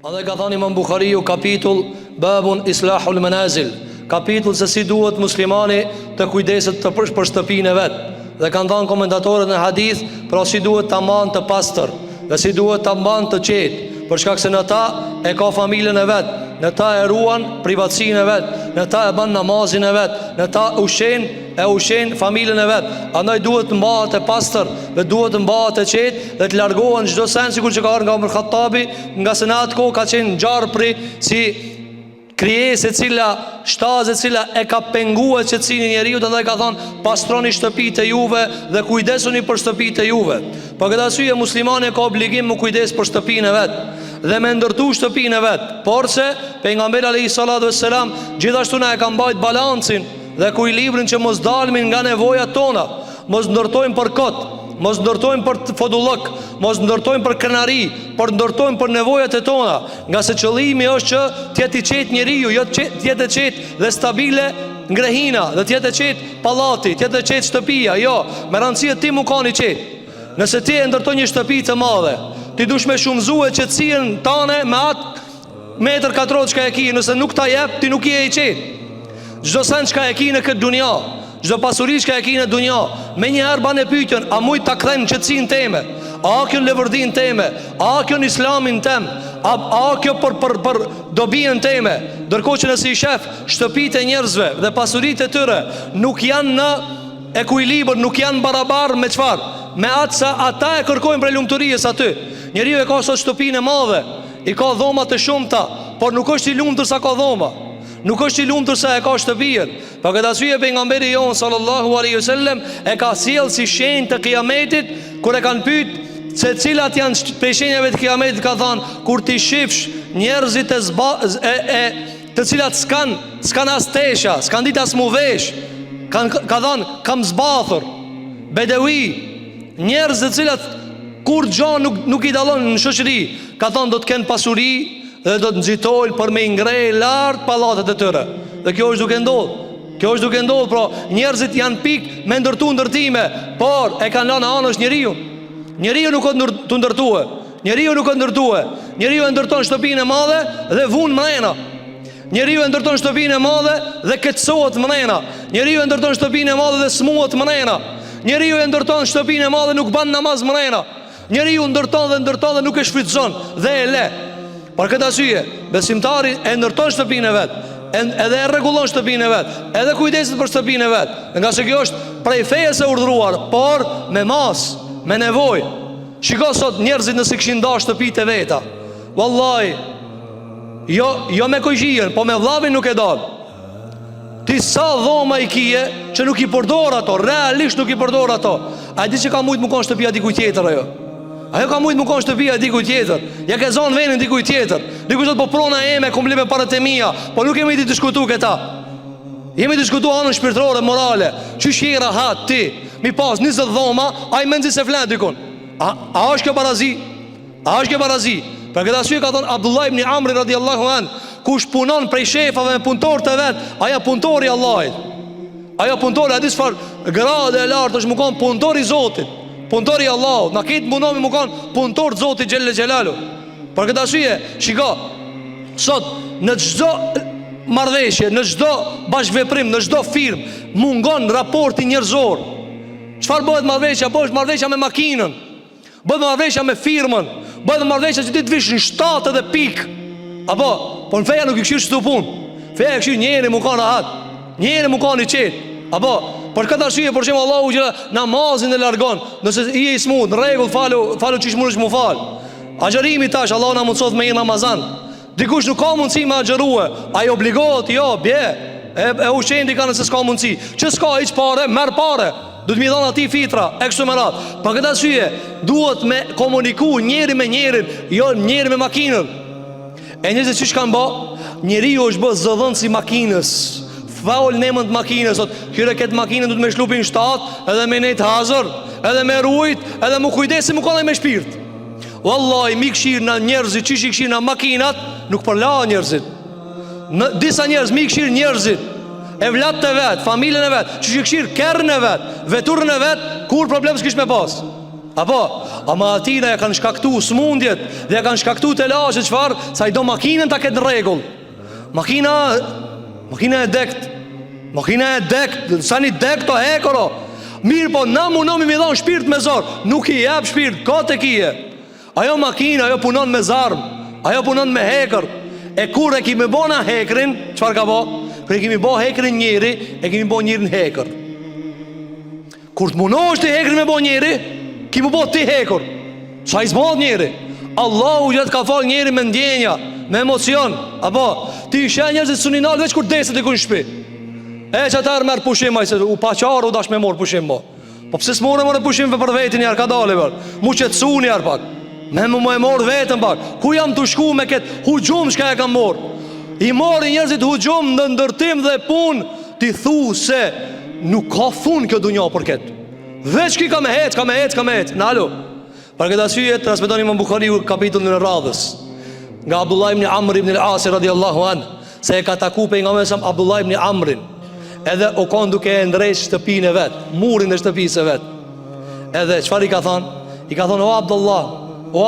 Andaj ka thani Imam Bukhariu kapitull Babun Islahul Manazil, kapitull se si duhet muslimani të kujdeset të për shtëpinë e vet. Dhe kanë thënë komentatorët në hadith, pra si duhet ta mban të pastër dhe si duhet ta mban të qetë, për shkak se në ta e ka familjen e vet, në ta e ruan privatësinë e vet, në ta e bën namazin e vet, në ta ushen familjen e vet. Andaj duhet të mbahet e pastër dhe duhet të mbahet e qetë dhe të largohen çdo sen, sikur që ka ardhur nga Umar Khattabi, nga se në atë kohë ka qenë ngjarpri si krijesë e cila shtazë e cila e ka penguar qetësinë e njeriu, andaj ka thonë pastroni shtëpitë e juve dhe kujdesuni për shtëpitë e juve. Për këtë arsye muslimani ka obligim të kujdes për shtëpinë e vet dhe me ndërtu shtëpinë e vet. Por se pejgamberi alayhi salatu vesselam gjithashtu na e ka mbajt balancin dhe ekuilibrin që mos dalmin nga nevojat tona, mos ndërtojmë për kot, mos ndërtojmë për fodullok, mos ndërtojmë për krenari, por ndërtojmë për nevojat e tona. Nga se qëllimi është që t'jetë i qetë njeriu, jo t'jetë e qetë dhe stabile ngrehina, dhe t'jetë e qetë pallati, t'jetë e qetë shtëpia. Jo, me rëndësi ti mu kanë i qetë. Nëse ti e ndërton një shtëpi të madhe, ti dush me shumëzue qetësinë tane me atë metër katror çka e ki. Nëse nuk ta jep, ti nuk je i qetë. Çdo sen çka e ki në këtë dunja, çdo pasuri që e ki në dunja, me një herë banë pyetjen, a mujt ta kthem qetësinë teme? A kjo levërdin teme? A kjo në islamin tem? A kjo për dobien teme? Ndërkohë që nëse i shef shtëpitë e njerëzve dhe pasuritë e tyre nuk janë në ekuilibër, nuk janë barabarë me çfarë? Me atë sa ata e kërkojnë për lumturisë aty. Njeriu e ka sot shtëpinë e madhe, i ka dhoma të shumta, por nuk është i lumtur sa ka dhoma. Nuk është i lumtur sa e ka shtëpinë. Për këtë arsye pejgamberi jon sallallahu alaihi wasallam e ka sjell si shenjë të kiametit, kur e kanë pyet se cilat janë prej shenjave të kiametit, ka thënë kur ti shifsh njerëzit të cilat s'kan as tesha, s'kan ditë as mu vesh, ka thënë kam zbathur, bedewi, njerëz të cilat kur gjë nuk i dallon në shoqëri, ka thënë do të kenë pasuri dhe do të nxitojnë për me ngrej lart pallatet e tyre. Dhe kjo është duke ndodhur. Kjo është duke ndodhur, pra njerëzit janë pikë me ndërtu ndërtime, por e kanë lënë anësh njeriu. Njeriu nuk ka të ndërtuar. Njeriu nuk ka ndërtuar. Njeriu e ndërton shtëpinë e madhe dhe vun mrena. Njeriu e ndërton shtëpinë e madhe dhe keqësohet mrena. Njeriu e ndërton shtëpinë e madhe dhe smuhet mrena. Njeriu e ndërton shtëpinë e madhe nuk bën namaz mrena. Njeriu ndërton dhe nuk e shfrytëzon dhe e le. Për këtë arsye, besimtari e ndërton shtëpinë e vet, edhe e rregullon shtëpinë e vet, edhe kujdeset për shtëpinë e vet. Nga se kjo është prej fejes e urdhëruar, por me mas, me nevojë. Shiko sot njerëzit nëse kishin dashur shtëpitë e veta, wallahi, jo me kujgjien, po me vllavin nuk e dal. Ti sa dhoma i kije që nuk i përdor ato, realisht nuk i përdor ato. A di që ka mujt më kon shtëpia dikujt tjetër ajo? Ajo ka mujt më kon shtëpia dikujt tjetër. Ja ke zonë vendin dikujt tjetër. Dikush thot po prona eme komplime para të mia, po nuk kemi të diskutuar këta. Jemi diskutuar anën shpirtërore, morale. Çish je rahat ti? Mi pas 20 dhoma, ai menzi se flan dikun. A është kjo barazi? A është kjo barazi? Për këtë arsye ka thënë Abdullah ibn Amr radhiyallahu an, kush punon prej shefave me punëtor të vet, ajo punëtori i Allahit. Ajo punëtori a di çfarë gradë e lartë është më kon punëtori i Zotit. Punëtori i Allahut, na këtë munomi më kon punëtor të Zotit xhelle xhelalu. Për këtë arsye, shiko, sot në çdo marrëveshje, në çdo bashkëveprim, në çdo firmë mungon raporti njerëzor. Çfarë bëhet marrëveshja? Bëhet marrëveshja me makinën, bëhet marrëveshja me firmën, bëhet marrëveshja që ti të vish në shtatë dhe pikë. Apo, po në feja nuk i këshirë çdo punë. Feja e këshirë njëri më kanë rahat, njëri më kanë i qetë. Apo, për këtë arsye, për shembull Allahu që namazin e largon. Nëse i je i smut, në rregull, falu çish mundesh mu fal. Agjerimi tash Allahu na mundson me një Ramazan. Dikush nuk ka mundësi me agjerue, ai obligohet, jo, bie. E ushqendi ka nëse s'ka mundësi. Që s'ka hiç parë, merr parë. Do të më dhon atij fitra, e kështu me radhë. Për këtë arsye, duhet me komuniku njëri me njërin, jo njëri me makinën. E njerëzit çish kanë bë? Njeriu është bë zëdhën si makinës. Faul nemën të makinës, sot hyre këtë makinën du të me shlupin shtatë, edhe me nejtë hazër, edhe me rujt, edhe mu kujdesi mu kollaj me shpirt. Wallahi, mi këshirë në njerëzit, qish i këshirë në makinat, nuk përla njerëzit. Në disa njerëz, mi këshirë njerëzit, e vlatë të vetë, familjen e vetë, qish i këshirë kërën e vetë, veturën e vetë, kur problem s'kish me pas. Apo, ama atina ja kanë shkaktu smundjet dhe ja kanë shkaktu të lashe qëfar, sa i do makinën ta ketë në regull. Makina e dekt. Makina e dekt, sa një dekt o hekoro. Mirë po, na munomi mi dhonë shpirt me zorë. Nuk i jep shpirt, ka të kije. Ajo makina, ajo punon me zarmë, ajo punon me hekër. E kur e kimi bo na hekrin, qëfar ka bo? Kër e kimi bo hekrin njëri, e kimi bo njërin hekër. Kur të munosh të hekrin me bo njëri, kimi bo ti hekër. Sa i zbot njëri. Allahu gjithë ka fal njëri me ndjenja, me emocion. Apo, ti i shen njerëzit suninal veç kur deset i kun shpi. E që atër merë pushim, u paqarë u dash me morë pushim mo. Po pëse s'more more pushim për vetin njerë, ka dali për. Mu qëtësu njerë pak. Me mu e morë vetën pak. Ku jam të shku me këtë hujum shka e kam morë. I mori njerëzit hujum në ndërtim dhe pun. Ti thu se nuk ka fun kjo dunja për këtë. Veç ki ka me hec. Nalo. Për këtë asyje transmetoni Imam Bukhariu kapitullin e radhës nga Abdullah ibn Amr ibn al-As radiallahu an, se e ka taku për nga mesam Abdullah ibn Amrin. Edhe o kon duke e ndrejsh shtëpin e vet, murin e shtëpisë e vet. Edhe qëfar i ka thonë? I ka thonë o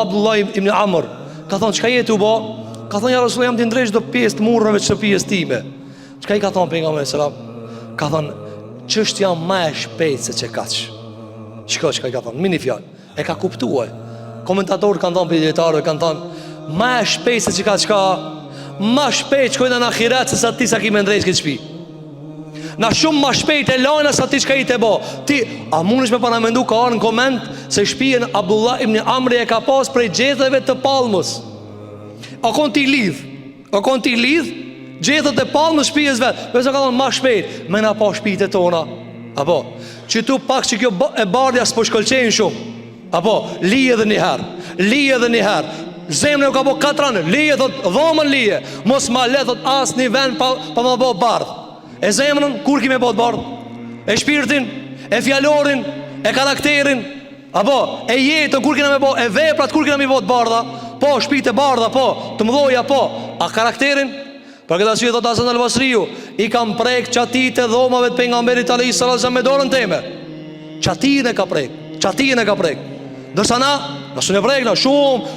Abdullah ibn Amr, ka thonë qka jetu bo? Ka thonë ja Rasulullah, jam të ndrejsh do pjesë të murëve të shtëpijës time. Qka i ka thonë për nga mesam? Ka thonë qësht jam ma e shpejt se që kaq. Qka i ka thonë? Mini fjallë. E ka kuptuaj. Komentatorë kanë thonë për djetarëve, kanë thonë ma e shpejt se që ka qka, ma shpejt qkojnë në akhirat se sa ti sa ki me ndrejsh këtë shpi. Na shumë ma shpejt e lajna sa ti qka i te bo. Ti, a mund është me paramendu ka arë në koment se shpijen Abdullah ibn Amri e ka pas prej gjethëve të palmës. A kon ti lidh gjethët e palmës shpijes vetë. Vese ka thonë ma shpejt, me na pa shpijt e tona. Apo, që tu pak që kjo e bardhja s'po shkëlqenjë shumë. Apo, lije dhe njëherë. Zemre u ka bo 4 anë. Lije, thot, dhomën lije. Mos ma le, thot, as një vend pa ma bo bardh. E zemrën, kur kime bo të bardh? E shpirtin, e fjallorin, e karakterin. Apo, e jetën, kur kina me bo? E veprat, kur kina me bo të bardha? Po, shpite bardha, po, të mdoja, po. A karakterin? Për këtë asyje, thot Hasan al-Basriu, i kam prek qatit e dhomave të pejgamberit alayhis salam me dorën teme. Qatin e ka prek. Dërsa nësë në prejkna,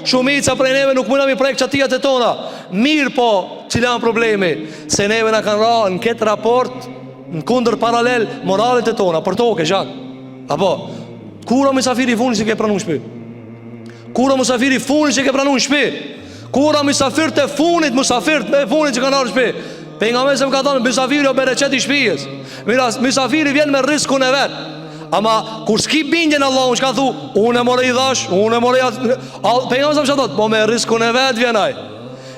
shumica prej neve nuk mëna mi prejk qatijat e tona. Mirë po, cila janë problemi? Se neve në kanë ra në këtë raport, në kundër paralel moralit e tona. Për toke, shak. Apo, kura misafiri funin që ke pranu në shpi? Kura misafiri funin që ke pranu në shpi? Kura misafir të funit, musafir të funit që kanë arë në shpi? Për nga me se më ka thonë, misafiri o bere qeti shpijes. Misafiri vjen me riskun e vetë. Ama kur s'ki bindjen Allah, unë shka thu, unë e more i dhash, unë e more i atë. Për nga më që thot, po me riskun e vetë vjenaj.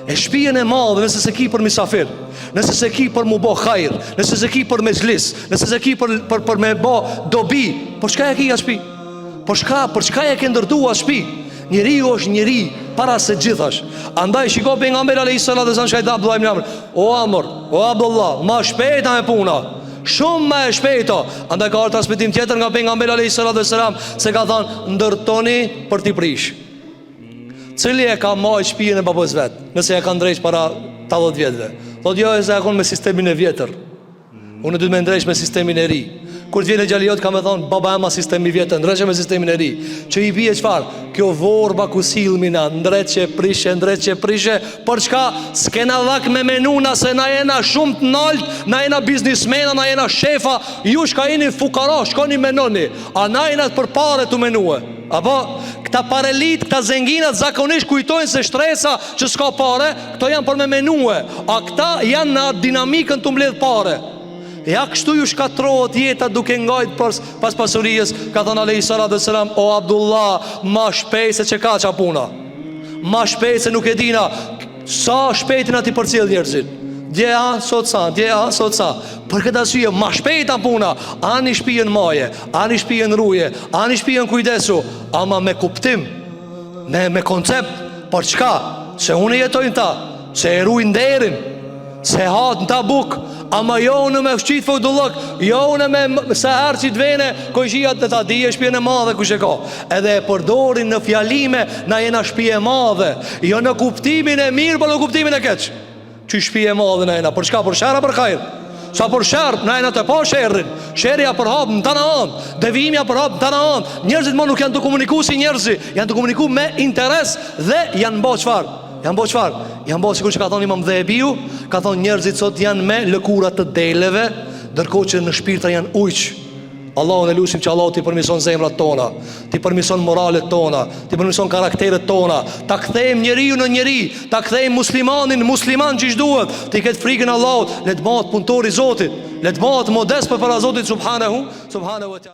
E shpijen e madhe nëse se ki për misafir, nëse se ki për mu bo khajr, nëse se ki për me zlis, nëse se ki për me bo dobi. Por shka e ki a shpi? Por shka e ke ndërtu a shpi? Njeri është njeri, para se gjithash. Andaj shiko për nga mërë alayhis salam dhe zanë shkajt Abdullah ibn Amr. O Abdullah, ma shpejta me puna. Shumë ma e shpejto. Andaj ka arë transmitim tjetër nga pejgamberi alayhis salam, se ka thonë ndërtoni për t'i prish. Cili e ka majt shpijen e babës vetë, nëse e ka ndrejsh para 80 vjetëve? Thot jo, e se e kon me sistemin e vjetër. Unë du të me ndrejsh me sistemin e ri. Kur të vjene gjaliot ka me thonë, baba ema sistemi vjetër, ndreqe me sistemin e ri. Që i bje qfar? Kjo vorba ku silmina, ndreqe, prishe. Për çka s'kena dhak me menuna, se na jena shumë të nalt, na jena biznismena, na jena shefa. Ju shka jeni fukara, shkoni menoni. A na jena për pare të menue. Apo, këta parelit, këta zenginat zakonisht kujtojnë se shtresa që s'ka pare, këto janë për me menue. A këta janë në dinamikën të mbledh pare. Ja kështu ju shkatrohet jeta duke ngajt pas pasurijës. Ka thënë alayhis salam, o Abdullah, ma shpejt se që ka qa puna, ma shpejt se nuk e dina sa shpejtin ati për cilë njerëzit. Djeha, sot sa. Për këtë asyje, ma shpejta puna. Ani shpijen maje, ani shpijen ruje, ani shpijen kujdesu. Ama me kuptim, me koncept. Për çka? Se unë jetojnë ta, se e rujnë derin, se hatë në ta buk. Ama jo në me fshqit fëdullok, jo në me se herë që të vene kojshijat dhe ta dije shpije në madhe kushe ka. Edhe e përdorin në fjalime, na jena shpije madhe. Jo në kuptimin e mirë, për në kuptimin e keq. Që shpije madhe na jena, për shka, për shara, për kajrë. Sa për shërë, na e në të pa shërën. Shërëja për hapë në të në anë, devimja për hapë në të në anë. Njerëzit më nuk janë të komuniku si njerëzit, janë të komuniku me interes dhe janë bo qëfar. Janë bo qëfar? Janë bo sikur që ka thonë Imam Dhehebiu, ka thonë njerëzit sot janë me lëkurat të deleve, ndërkohë që në shpirtra janë ujqë. Allahun e lutim që Allah t'i përmison zemrat tona, t'i përmison moralet tona, t'i përmison karakteret tona, ta kthejmë njeriu në njeri, ta kthejmë muslimanin musliman që duhet, t'i ketë frikën Allahut, le të bëhet punëtor i Zotit, le të bëhet modest për para Zotit subhanahu wa taala.